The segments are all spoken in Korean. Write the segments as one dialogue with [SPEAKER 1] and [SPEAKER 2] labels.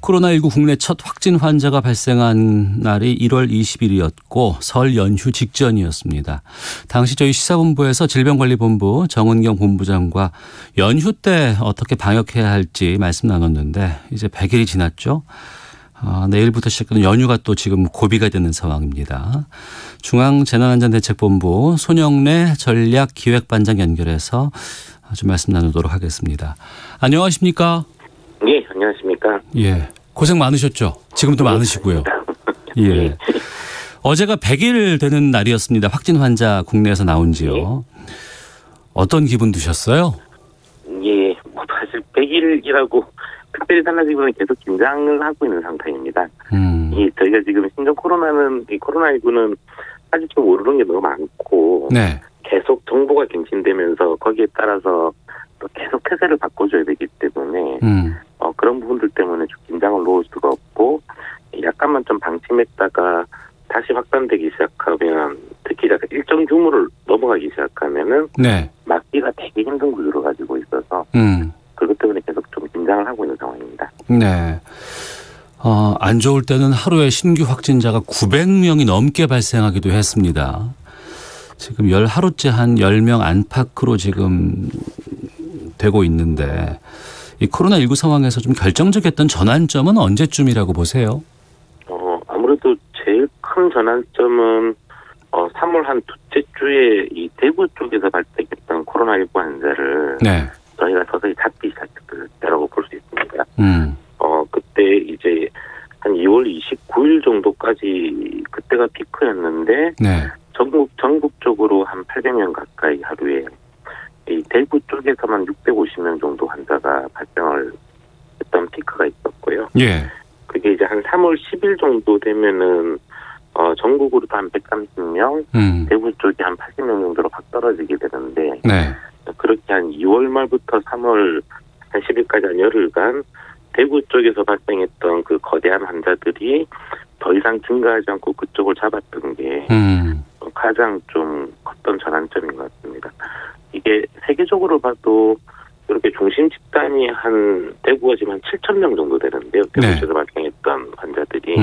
[SPEAKER 1] 코로나19 국내 첫 확진 환자가 발생한 날이 1월 20일이었고 설 연휴 직전이었습니다. 당시 저희 시사본부에서 질병관리본부 정은경 본부장과 연휴 때 어떻게 방역해야 할지 말씀 나눴는데 이제 100일이 지났죠. 내일부터 시작하는 연휴가 또 지금 고비가 되는 상황입니다. 중앙재난안전대책본부 손영래 전략기획반장 연결해서 좀 말씀 나누도록 하겠습니다. 안녕하십니까?
[SPEAKER 2] 예, 안녕하십니까?
[SPEAKER 1] 예, 고생 많으셨죠? 지금도 많으시고요. 예. 어제가 100일 되는 날이었습니다. 확진 환자 국내에서 나온 지요. 어떤 기분 드셨어요?
[SPEAKER 2] 예, 사실 100일이라고 특별히 달라지고는 계속 긴장을 하고 있는 상태입니다. 저희가 지금 신종 코로나19는 아직 좀 모르는 게 너무 많고
[SPEAKER 1] 네.
[SPEAKER 2] 계속 정보가 갱신되면서 거기에 따라서 또 계속 태세를 바꿔줘야 되기 때문에 그런 부분들 때문에 좀 긴장을 놓을 수가 없고 약간만 좀 방침했다가 다시 확산되기 시작하면 특히 일정 규모를 넘어가기 시작하면은
[SPEAKER 1] 네.
[SPEAKER 2] 막기가 되게 힘든 구조를 가지고 있어서 그것 때문에 계속 좀 긴장을 하고 있는 상황입니다.
[SPEAKER 1] 네. 안 좋을 때는 하루에 신규 확진자가 900명이 넘게 발생하기도 했습니다. 지금 하루째 한 10명 안팎으로 지금 되고 있는데 이 코로나19 상황에서 좀 결정적이었던 전환점은 언제쯤이라고 보세요?
[SPEAKER 2] 아무래도 제일 큰 전환점은 3월 한 둘째 주에 이 대구 쪽에서 발생했던 코로나19 환자를
[SPEAKER 1] 네.
[SPEAKER 2] 저희가 서서히 잡기 시작했을 때라고 볼 수 있습니다. 그때 이제 한 2월 29일 정도까지 그때가 피크였는데
[SPEAKER 1] 네.
[SPEAKER 2] 전국적으로 한 800명 가까이 하루에 이 대구 쪽에서만 650명 정도 환자가 발생을 했던 피크가 있었고요.
[SPEAKER 1] 예.
[SPEAKER 2] 그게 이제 한 3월 10일 정도 되면은 전국으로도 한 130명, 대구 쪽이 한 80명 정도로 확 떨어지게 되는데
[SPEAKER 1] 네.
[SPEAKER 2] 그렇게 한 2월 말부터 3월 한 10일까지 한 열흘간 대구 쪽에서 발생했던 그 거대한 환자들이 더 이상 증가하지 않고 그쪽을 잡았던 게 가장 좀 컸던 전환점인 것 같습니다. 이게 세계적으로 봐도 이렇게 중심 집단이 한 대구가 지금 한 7,000명 정도 되는데요. 대구에서 네. 발생했던 환자들이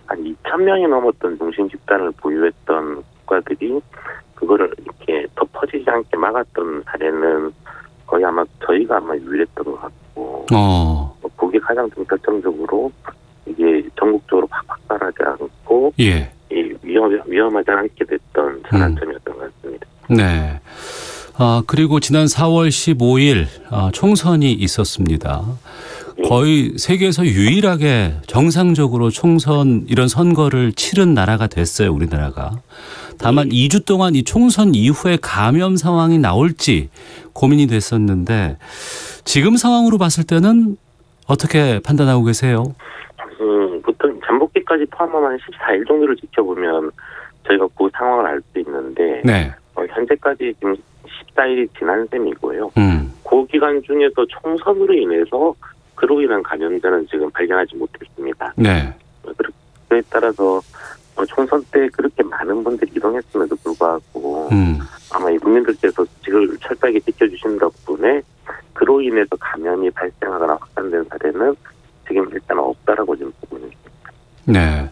[SPEAKER 2] 한 2,000명이 넘었던 중심 집단을 보유했던 국가들이 그거를 이렇게 더 퍼지지 않게 막았던 사례는 거의 아마 저희가 유일했던 것 같고 그게 가장 좀 결정적으로 이게 전국적으로 팍 확산하지 않고
[SPEAKER 1] 예.
[SPEAKER 2] 위험하지 않게 됐던 전환점이었던 것 같습니다.
[SPEAKER 1] 네. 그리고 지난 4월 15일 총선이 있었습니다. 거의 세계에서 유일하게 정상적으로 총선 이런 선거를 치른 나라가 됐어요. 우리나라가. 다만 2주 동안 이 총선 이후에 감염 상황이 나올지 고민이 됐었는데 지금 상황으로 봤을 때는 어떻게 판단하고 계세요?
[SPEAKER 2] 보통 잠복기까지 포함하면 14일 정도를 지켜보면 저희가 그 상황을 알 수 있는데
[SPEAKER 1] 네.
[SPEAKER 2] 현재까지 지금 14일이 지난 셈이고요. 그 기간 중에도 총선으로 인해서 그로 인한 감염자는 지금 발견하지 못했습니다.
[SPEAKER 1] 네.
[SPEAKER 2] 그에 따라서 총선 때 그렇게 많은 분들이 이동했음에도 불구하고 아마 이 국민들께서 지금 철저하게 지켜주신 덕분에 그로 인해서 감염이 발생하거나 확산된 사례는 지금 일단 없다라고 지금 보고 있습니다.
[SPEAKER 1] 네.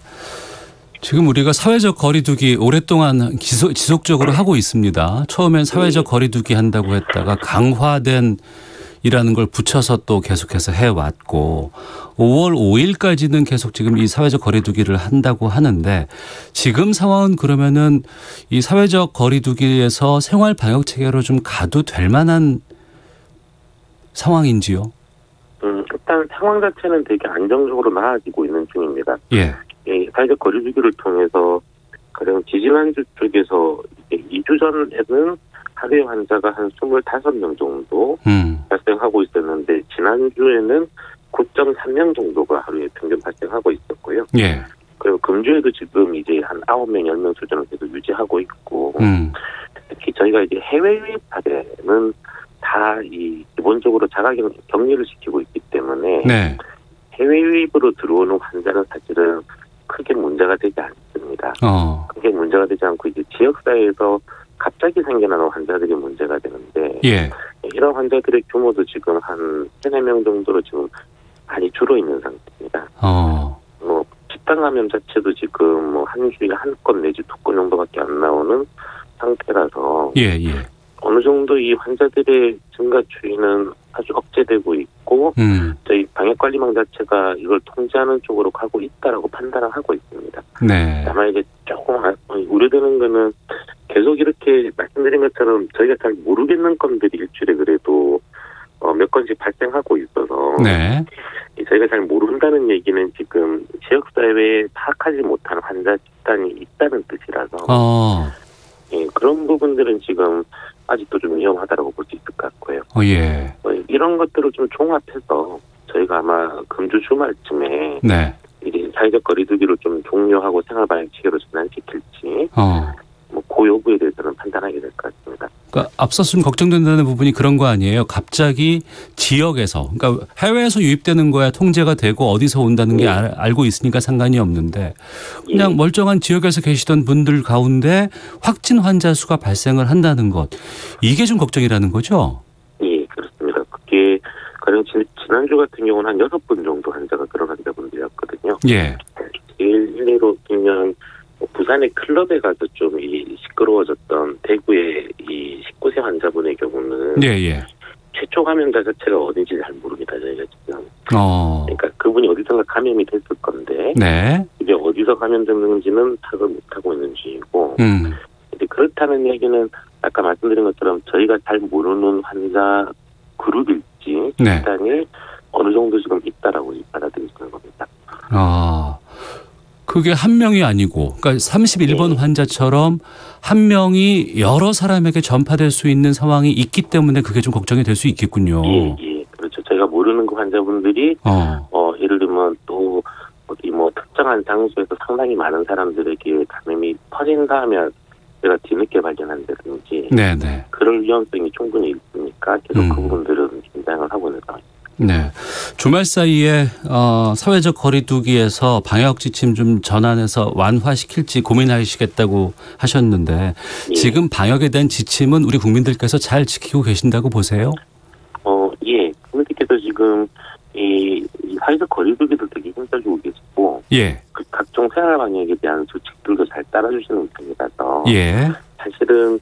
[SPEAKER 1] 지금 우리가 사회적 거리두기 오랫동안 지속적으로 하고 있습니다. 처음엔 사회적 거리두기 한다고 했다가 강화된 이라는 걸 붙여서 또 계속해서 해왔고 5월 5일까지는 계속 지금 이 사회적 거리두기를 한다고 하는데 지금 상황은 그러면은 이 사회적 거리두기에서 생활 방역 체계로 좀 가도 될 만한 상황인지요?
[SPEAKER 2] 일단 상황 자체는 되게 안정적으로 나아지고 있는 중입니다.
[SPEAKER 1] 예.
[SPEAKER 2] 사회적 거리두기를 통해서 가령 지지난주 쪽에서 2주 전에는 하루에 환자가 한 25명 정도 발생하고 있었는데 지난주에는 9.3명 정도가 하루에 평균 발생하고 있었고요.
[SPEAKER 1] 예.
[SPEAKER 2] 그리고 금주에도 지금 이제 한 9명, 10명 수준을 계속 유지하고 있고 특히 저희가 이제 해외 유입 사례는 다 이 기본적으로 자가 격리를 시키고 있기 때문에
[SPEAKER 1] 네.
[SPEAKER 2] 해외 유입으로 들어오는 환자는 사실은 크게 문제가 되지 않습니다. 크게 문제가 되지 않고 이제 지역사회에서 갑자기 생겨나는 환자들이 문제가 되는데
[SPEAKER 1] 예.
[SPEAKER 2] 이런 환자들의 규모도 지금 한 3-4명 정도로 지금 많이 줄어 있는 상태입니다. 뭐 집단 감염 자체도 지금 뭐 한 주에 한 건 내지 2건 정도밖에 안 나오는 상태라서
[SPEAKER 1] 예.
[SPEAKER 2] 어느 정도 이 환자들의 증가 추이는 아주 억제되고 있고 저희 방역관리망 자체가 이걸 통제하는 쪽으로 가고 있다라고 판단을 하고 있습니다.
[SPEAKER 1] 네.
[SPEAKER 2] 다만 이제 조금 우려되는 거는 계속 이렇게 말씀드린 것처럼 저희가 잘 모르겠는 건들이 일주일에 그래도 몇 건씩 발생하고 있어서
[SPEAKER 1] 네.
[SPEAKER 2] 저희가 잘 모른다는 얘기는 지금 지역사회에 파악하지 못하는 환자 집단이 있다는 뜻이라서 예, 그런 부분들은 지금 아직도 좀 위험하다고 볼 수 있을 것 같고요.
[SPEAKER 1] 예.
[SPEAKER 2] 이런 것들을 좀 종합해서 저희가 아마 금주 주말쯤에
[SPEAKER 1] 네.
[SPEAKER 2] 이제 사회적 거리두기를 좀 종료하고 생활방역 체계로 전환시킬지 뭐 그 여부에 대해서는 판단하게 될 것 같습니다.
[SPEAKER 1] 그러니까 앞서 좀 걱정된다는 부분이 그런 거 아니에요? 갑자기 지역에서, 그러니까 해외에서 유입되는 거야 통제가 되고 어디서 온다는 게 알고 있으니까 상관이 없는데 그냥 멀쩡한 지역에서 계시던 분들 가운데 확진 환자 수가 발생을 한다는 것, 이게 좀 걱정이라는 거죠?
[SPEAKER 2] 예, 그렇습니다. 그게 가령 지난주 같은 경우는 한 6분 정도 환자가 들어간 분들이었거든요.
[SPEAKER 1] 예.
[SPEAKER 2] 제일 일례로 들면 부산의 클럽에 가서 좀 시끄러워졌던 대구의 이 19세 환자분의 경우는
[SPEAKER 1] 예.
[SPEAKER 2] 최초 감염자 자체가 어딘지 잘 모릅니다. 저희가 지금. 그러니까 그분이 어디선가 감염이 됐을 건데
[SPEAKER 1] 네.
[SPEAKER 2] 이게 어디서 감염됐는지는 파악을 못하고 있는 중이고 이제 그렇다는 얘기는 아까 말씀드린 것처럼 저희가 잘 모르는 환자 그룹일지 집단이 어느 정도 지금 있다라고 받아들이시는 겁니다.
[SPEAKER 1] 그게 한 명이 아니고, 그러니까 31번 환자처럼 한 명이 여러 사람에게 전파될 수 있는 상황이 있기 때문에 그게 좀 걱정이 될 수 있겠군요.
[SPEAKER 2] 예. 그렇죠. 저희가 모르는 그 환자분들이 예를 들면 또 어디 뭐 특정한 장소에서 상당히 많은 사람들에게 감염이 퍼진다 하면 제가 뒤늦게 발견한다든지
[SPEAKER 1] 네네.
[SPEAKER 2] 그럴 위험성이 충분히 있으니까 계속 그 부분들은 긴장을 하고 있는 상황입니다.
[SPEAKER 1] 네. 주말 사이에 사회적 거리두기에서 방역 지침 좀 전환해서 완화시킬지 고민하시겠다고 하셨는데 지금 방역에 대한 지침은 우리 국민들께서 잘 지키고 계신다고 보세요?
[SPEAKER 2] 예. 국민들께서 지금 이 사회적 거리두기도 되게 힘써주고 계시고 그 각종 생활 방역에 대한 수칙들도 잘 따라주시는 편이라서 사실은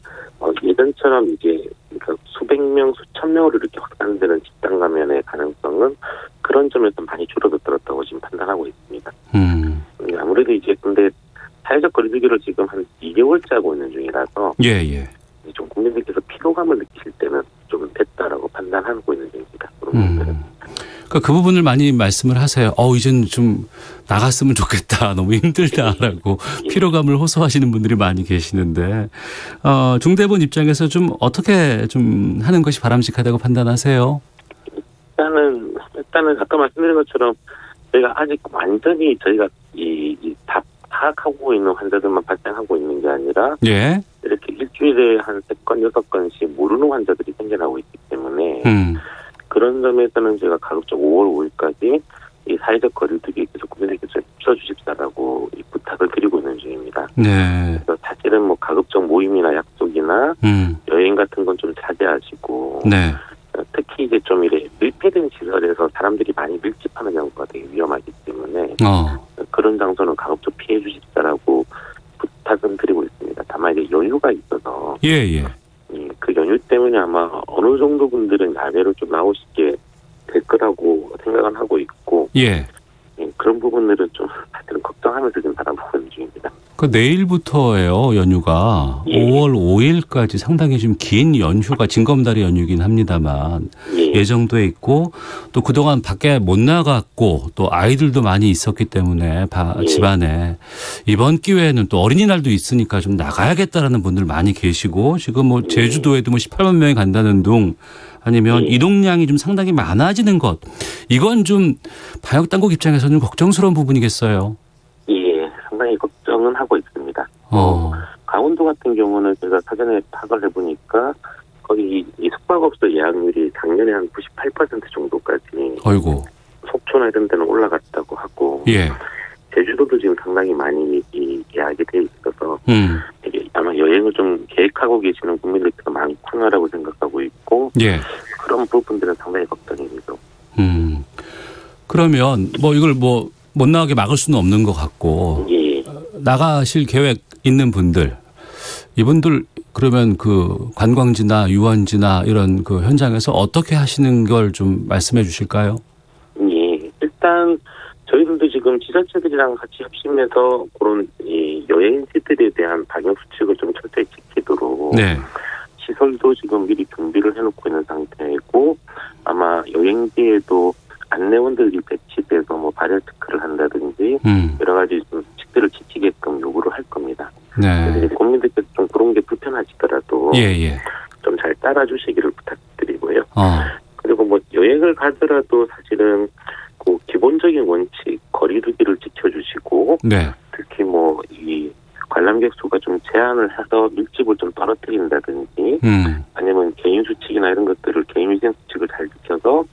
[SPEAKER 2] 예전처럼 이제 그러니까 수백 명, 수천 명으로 이렇게 확산되는 집단 감염의 가능성은 그런 점에서 많이 줄어들었다고 지금 판단하고 있습니다. 아무래도 이제 근데 사회적 거리두기를 지금 한 2개월째 하고 있는 중이라서 좀 국민들께서 피로감을 느끼실 때는 좀 됐다라고 판단하고 있는 중입니다.
[SPEAKER 1] 그러니까 그 부분을 많이 말씀을 하세요. 이제는 좀 나갔으면 좋겠다. 너무 힘들다라고 피로감을 호소하시는 분들이 많이 계시는데 중대본 입장에서 좀 어떻게 좀 하는 것이 바람직하다고 판단하세요? 일단은 아까 말씀드린 것처럼 저희가 아직 완전히 저희가 다 파악하고 있는 환자들만 발생하고 있는 게 아니라 이렇게 일주일에 한 3건, 6건씩 모르는 환자들이 생겨나고 있기 때문에 그런 점에서는 제가 가급적 5월 5일까지 이 사회적 거리두기 계속 국민들께서 풀어주십사라고 부탁을 드리고 있는 중입니다. 그래서 사실은 뭐 가급적 모임이나 약속이나 여행 같은 건 좀 자제하시고 특히 이제 좀 이래 밀폐된 시설에서 사람들이 많이 밀집하는 경우가 되게 위험하기 때문에 그런 장소는 가급적 피해 주십사라고 부탁은 드리고 있습니다. 다만 이제 여유가 있어서 그 연휴 때문에 아마 어느 정도 분들은 야외로 좀 나오시게 될 거라고 생각은 하고 있고 그런 부분들은 좀 사실은 걱정하면서 지금 바라보고 있는 중입니다. 그 내일부터예요, 연휴가. 5월 5일까지 상당히 좀 긴 연휴가 징검다리 연휴이긴 합니다만 예정돼 있고 또 그동안 밖에 못 나갔고 또 아이들도 많이 있었기 때문에 집안에 이번 기회에는 또 어린이날도 있으니까 좀 나가야겠다라는 분들 많이 계시고 지금 뭐 제주도에도 뭐 18만 명이 간다는 둥 아니면 이동량이 좀 상당히 많아지는 것 이건 좀 방역 당국 입장에서는 걱정스러운 부분이겠어요.
[SPEAKER 2] 상당히 걱정은 하고 있습니다. 강원도 같은 경우는 제가 사전에 파악을 해보니까 거기 이 숙박업소 예약률이 작년에 한 98% 정도까지 속초나 이런 데는 올라갔다고 하고 제주도도 지금 상당히 많이 예약이 돼 있어서 이게 아마 여행을 좀 계획하고 계시는 국민들께서 많구나라고 생각하고 있고 그런 부분들은 상당히 걱정입니다.
[SPEAKER 1] 그러면 뭐 이걸 뭐 못 나가게 막을 수는 없는 것 같고
[SPEAKER 2] 예.
[SPEAKER 1] 나가실 계획 있는 분들 이분들 그러면 그 관광지나 유원지나 이런 그 현장에서 어떻게 하시는 걸 좀 말씀해 주실까요?
[SPEAKER 2] 예. 일단 저희들도 지금 지자체들이랑 같이 협심해서 그런 이 여행지들에 대한 방역 수칙을 좀 철저히 지키도록
[SPEAKER 1] 네.
[SPEAKER 2] 시설도 지금 미리 준비를 해놓고 있는 상태이고 아마 여행지에도 안내원들이 배치돼서 뭐 발열 체크를 한다든지 여러 가지 좀 수칙들을 지키게끔 요구를 할 겁니다.
[SPEAKER 1] 네.
[SPEAKER 2] 그래서 국민들께서 좀 그런 게 불편하시더라도
[SPEAKER 1] 예.
[SPEAKER 2] 좀 잘 따라주시기를 부탁드리고요.
[SPEAKER 1] 어.
[SPEAKER 2] 그리고 뭐 여행을 가더라도 사실은 그 기본적인 원칙 거리두기를 지켜주시고
[SPEAKER 1] 네.
[SPEAKER 2] 특히 뭐 이 관람객 수가 좀 제한을 해서 밀집을 좀 떨어뜨린다든지 아니면 개인 수칙이나 이런 것들을 개인위생 수칙을 잘 지켜서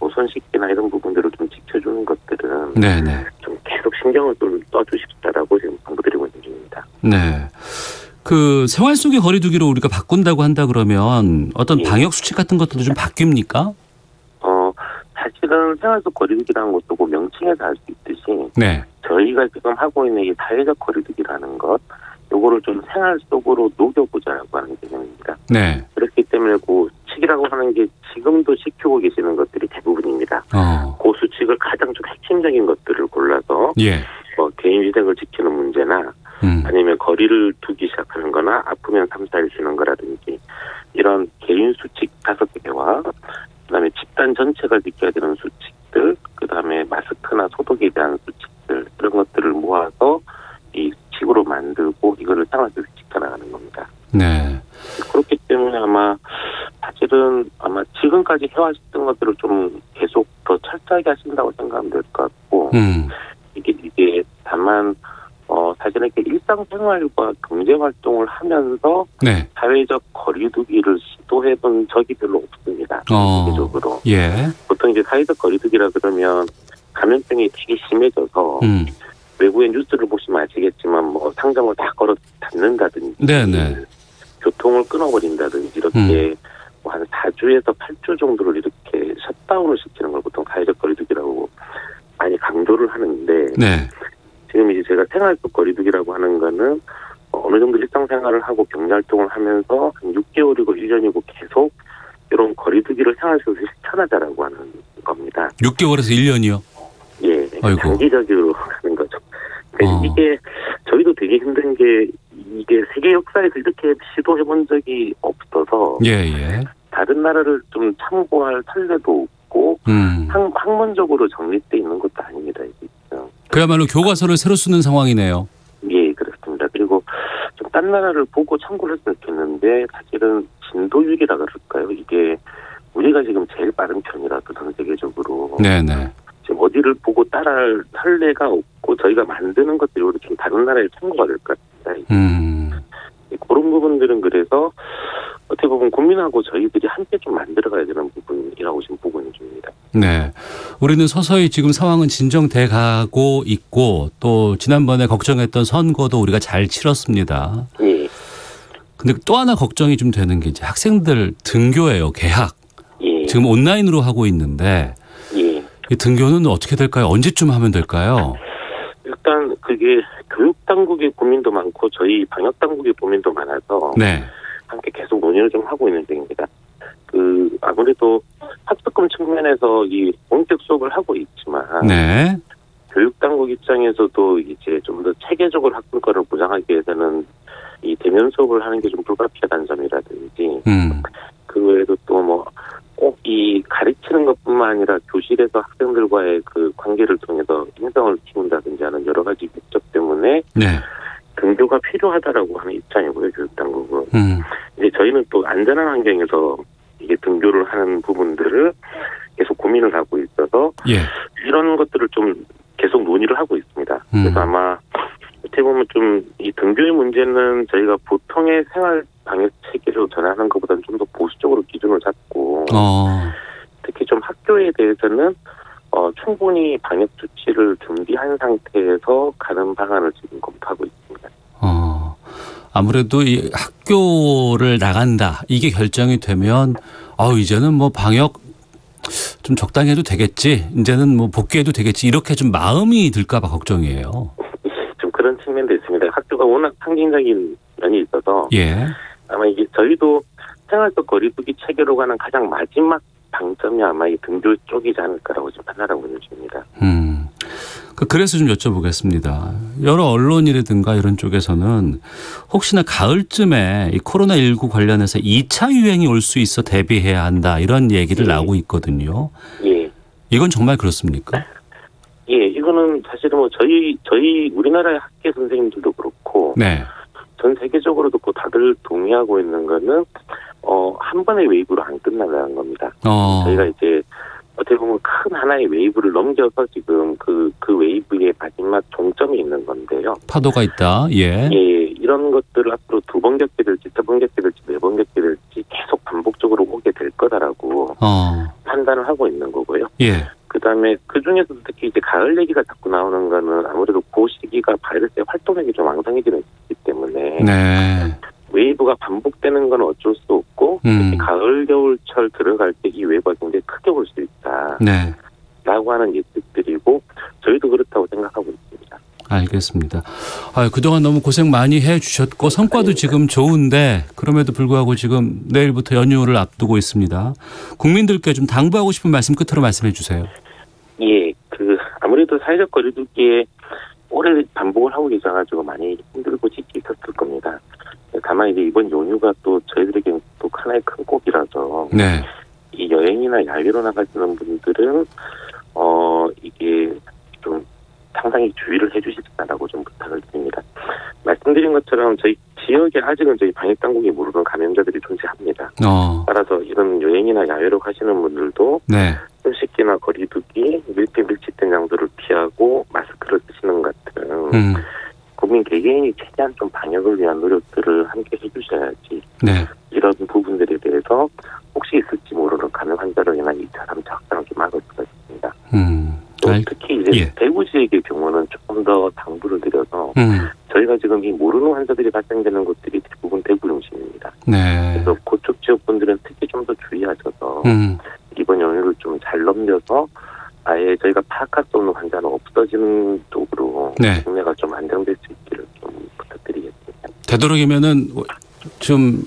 [SPEAKER 2] 뭐 손 씻기나 이런 부분들을 좀 지켜주는 것들은
[SPEAKER 1] 네네.
[SPEAKER 2] 좀 계속 신경을 좀 써주십사라고 지금 당부드리고 있는 중입니다.
[SPEAKER 1] 네. 그 생활 속의 거리두기로 우리가 바꾼다고 한다 그러면 어떤 방역 수칙 같은 것들도 좀 바뀝니까?
[SPEAKER 2] 사실은 생활 속 거리두기라는 것도 그 명칭에서 알 수 있듯이
[SPEAKER 1] 네.
[SPEAKER 2] 저희가 지금 하고 있는 이 사회적 거리두기라는 것, 요거를 좀 생활 속으로 녹여보자고 하는 개념입니다.
[SPEAKER 1] 네.
[SPEAKER 2] 그렇기 때문에 그 수칙이라고 하는 게 지금도 지키고 계시는 것들이 대부분입니다. 그 수칙을 가장 좀 핵심적인 것들을 골라서
[SPEAKER 1] 예.
[SPEAKER 2] 뭐 개인위생을 지키는 문제나 아니면 거리를 두기 시작하는 거나 아프면 3, 4일 쉬는 거라든지 이런 개인 수칙 5개와 그다음에 집단 전체가 지켜야 되는 수칙들, 그다음에 마스크나 소독에 대한 수칙들 이런 것들을 모아서 이 수칙으로 만들고 이거를 생활 속에서 지켜나가는 겁니다.
[SPEAKER 1] 네.
[SPEAKER 2] 그렇기 때문에 사실은 지금까지 해왔던 것들을 좀 계속 더 철저하게 하신다고 생각하면 될 것 같고 이게 다만 사실은 이렇게 일상생활과 경제활동을 하면서
[SPEAKER 1] 네.
[SPEAKER 2] 사회적 거리두기를 시도해본 적이 별로 없습니다. 세계적으로.
[SPEAKER 1] 예.
[SPEAKER 2] 보통 이제 사회적 거리두기라 그러면 감염병이 되게 심해져서 외국의 뉴스를 보시면 아시겠지만 뭐 상점을 다 걸어 닫는다든지
[SPEAKER 1] 네네.
[SPEAKER 2] 교통을 끊어버린다든지 이렇게 뭐 한 4주에서 8주 정도를 이렇게 셧다운을 시키는 걸 보통 사회적 거리두기라고 많이 강조를 하는데
[SPEAKER 1] 네.
[SPEAKER 2] 지금 이제 제가 생활 속 거리두기라고 하는 거는 어느 정도 일상생활을 하고 경제활동을 하면서 한 6개월이고 1년이고 계속 이런 거리두기를 생활 속에서 실천하자라고 하는 겁니다.
[SPEAKER 1] 6개월에서 1년이요?
[SPEAKER 2] 예,
[SPEAKER 1] 아이고.
[SPEAKER 2] 장기적으로 하는 거죠. 그러니까 이게 저희도 되게 힘든 게 이게 세계 역사에서 이렇게 시도해본 적이 없어서
[SPEAKER 1] 예.
[SPEAKER 2] 다른 나라를 좀 참고할 선례도 없고 학문적으로 정립돼 있는 것도 아닙니다. 이게.
[SPEAKER 1] 그야말로 교과서를 새로 쓰는 상황이네요.
[SPEAKER 2] 예, 그렇습니다. 그리고 좀 딴 나라를 보고 참고를 했으면 좋겠는데 사실은 진도유기라 그럴까요? 이게 우리가 지금 제일 빠른 편이라서 전 세계적으로.
[SPEAKER 1] 네네.
[SPEAKER 2] 지금 어디를 보고 따라할 선례가 없고 저희가 만드는 것들이 좀 다른 나라에 참고가 될 것 같습니다. 그런 부분들은 그래서 어떻게 보면 국민하고 저희들이 함께 좀 만들어가야 되는 부분이라고 지금 보고 있는 중입니다.
[SPEAKER 1] 네. 우리는 서서히 지금 상황은 진정돼 가고 있고 또 지난번에 걱정했던 선거도 우리가 잘 치렀습니다.
[SPEAKER 2] 예.
[SPEAKER 1] 근데 또 하나 걱정이 좀 되는 게 이제 학생들 등교예요. 개학.
[SPEAKER 2] 예.
[SPEAKER 1] 지금 온라인으로 하고 있는데
[SPEAKER 2] 예.
[SPEAKER 1] 이 등교는 어떻게 될까요? 언제쯤 하면 될까요?
[SPEAKER 2] 일단 그게 교육당국의 고민도 많고 저희 방역당국의 고민도 많아서
[SPEAKER 1] 네.
[SPEAKER 2] 함께 계속 논의를 좀 하고 있는 중입니다. 아무래도 학습금 측면에서 이 본격 수업을 하고 있지만
[SPEAKER 1] 네.
[SPEAKER 2] 교육당국 입장에서도 이제 좀 더 체계적으로 학습권을 보장하기 위해서는 이 대면 수업을 하는 게 좀 불가피하다는 점이라든지 그 외에도 또 뭐 꼭 이 가르치는 것뿐만 아니라 교실에서 학생들과의 그 관계를 통해서 인성을 키운다든지 하는 여러 가지 목적 때문에
[SPEAKER 1] 네.
[SPEAKER 2] 등교가 필요하다라고 하는 입장이고요, 교육당국은. 이제 저희는 또 안전한 환경에서 이게 등교를 하는 부분들을 계속 고민을 하고 있어서
[SPEAKER 1] 예.
[SPEAKER 2] 이런 것들을 좀 계속 논의를 하고 있습니다. 그래서 아마 어떻게 보면 좀 이 등교의 문제는 저희가 보통의 생활 방역 체계로 전환하는 것보다는 좀 더 보수적으로 기준을 잡고 특히 좀 학교에 대해서는 충분히 방역 조치를 준비한 상태에서 가는 방안을 지금 검토하고 있습니다.
[SPEAKER 1] 아무래도 이 학교를 나간다 이게 결정이 되면 이제는 뭐 방역 좀 적당히 해도 되겠지. 이제는 뭐 복귀해도 되겠지. 이렇게 좀 마음이 들까 봐 걱정이에요.
[SPEAKER 2] 좀 그런 측면도 있습니다. 학교가 워낙 상징적인 면이 있어서
[SPEAKER 1] 예. 아마
[SPEAKER 2] 이게 저희도 생활적 거리두기 체계로 가는 가장 마지막 방점이 아마 이 등교 쪽이지 않을까라고 지금 판단하고 있는 중입니다.
[SPEAKER 1] 그래서 좀 여쭤보겠습니다. 여러 언론이라든가 이런 쪽에서는 혹시나 가을쯤에 이 코로나19 관련해서 2차 유행이 올 수 있어 대비해야 한다 이런 얘기를 나오고 있거든요.
[SPEAKER 2] 예.
[SPEAKER 1] 이건 정말 그렇습니까?
[SPEAKER 2] 예, 이거는 사실은 뭐 저희 우리나라의 학계 선생님들도 그렇고
[SPEAKER 1] 네.
[SPEAKER 2] 전 세계적으로도 다들 동의하고 있는 거는 한 번의 웨이브로 안 끝나는 겁니다. 저희가 이제 어떻게 보면 큰 하나의 웨이브를 넘겨서 지금 그 웨이브의 마지막 종점이 있는 건데요.
[SPEAKER 1] 파도가 있다. 예.
[SPEAKER 2] 예, 이런 것들을 앞으로 2번 겪게 될지, 3번 겪게 될지, 4번 겪게 될지 계속 반복적으로 오게 될 거다라고 판단을 하고 있는 거고요.
[SPEAKER 1] 예.
[SPEAKER 2] 그다음에 그 중에서도 특히 이제 가을 얘기가 자꾸 나오는 거는 아무래도 그 시기가 바이러스의 활동력이 좀 왕성해지는 시기 때문에
[SPEAKER 1] 네.
[SPEAKER 2] 웨이브가 반복되는 건 어쩔 수 없고 특히 가을 겨울철 들어갈 때 이 웨이브가 굉장히 크게 올 수 있다.
[SPEAKER 1] 네.
[SPEAKER 2] 라고 하는 예측들이고 저희도 그렇다고 생각하고 있습니다.
[SPEAKER 1] 알겠습니다. 그동안 너무 고생 많이 해 주셨고 성과도 지금 좋은데 그럼에도 불구하고 지금 내일부터 연휴를 앞두고 있습니다. 국민들께 좀 당부하고 싶은 말씀 끝으로 말씀해 주세요.
[SPEAKER 2] 예, 아무래도 사회적 거리두기에 오래 반복을 하고 계셔가지고 많이 힘들고 지치셨을 겁니다. 다만 이제 이번 연휴가 또 저희들에게는 또 하나의 큰 꼭이라서
[SPEAKER 1] 네.
[SPEAKER 2] 이 여행이나 야외로 나가시는 분들은 이게 좀 상당히 주의를 해주시라고 좀 부탁을 드립니다. 말씀드린 것처럼 저희 지역에 아직은 저희 방역 당국이 모르는 감염자들이 존재합니다. 따라서 이런 여행이나 야외로 가시는 분들도
[SPEAKER 1] 네.
[SPEAKER 2] 손씻기나 거리두기, 밀집된 장소를 피하고 마스크를 쓰시는 것 같은 국민 개개인이 최대한 좀 방역을 위한 노력들을 함께 해주셔야지.
[SPEAKER 1] 네.
[SPEAKER 2] 이런 부분들에 대해서 혹시 있을지 모르는 감염 환자로 인한 2차, 3차 확산을 좀 막을 수가 있습니다. 또 특히 이제 대구 지역의 경우는 조금 더 당부를 드려서 저희가 지금 이 모르는 환자들이 발생되는 곳들이 대부분 대구 중심입니다.
[SPEAKER 1] 네.
[SPEAKER 2] 그래서 그쪽 지역 분들은 특히 좀 더 주의하셔서 이번 연휴를 좀 잘 넘겨서 아예 저희가 파악할 수 없는 환자는 없어지는 쪽으로 국내가 좀 안정될 수 있기를 좀 부탁드리겠습니다.
[SPEAKER 1] 되도록이면은 좀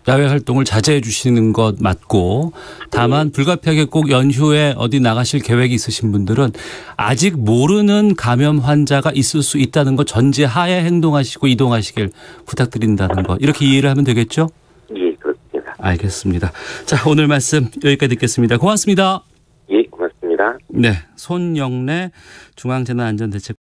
[SPEAKER 1] 야외 활동을 자제해 주시는 것 맞고 다만 불가피하게 꼭 연휴에 어디 나가실 계획이 있으신 분들은 아직 모르는 감염 환자가 있을 수 있다는 것 전제하에 행동하시고 이동하시길 부탁드린다는 것 이렇게 이해를 하면 되겠죠?
[SPEAKER 2] 예, 그렇습니다.
[SPEAKER 1] 알겠습니다. 자, 오늘 말씀 여기까지 듣겠습니다. 고맙습니다.
[SPEAKER 2] 예, 고맙습니다.
[SPEAKER 1] 네, 손영래 중앙재난안전대책